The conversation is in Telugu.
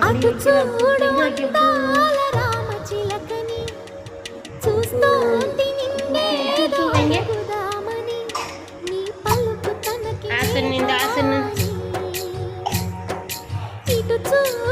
అటు చూడు అందాల రామచిలకని చూస్తోంది నిన్నేదో అడుగుదామని నీ పలుకు తనకి ఇటు చూడు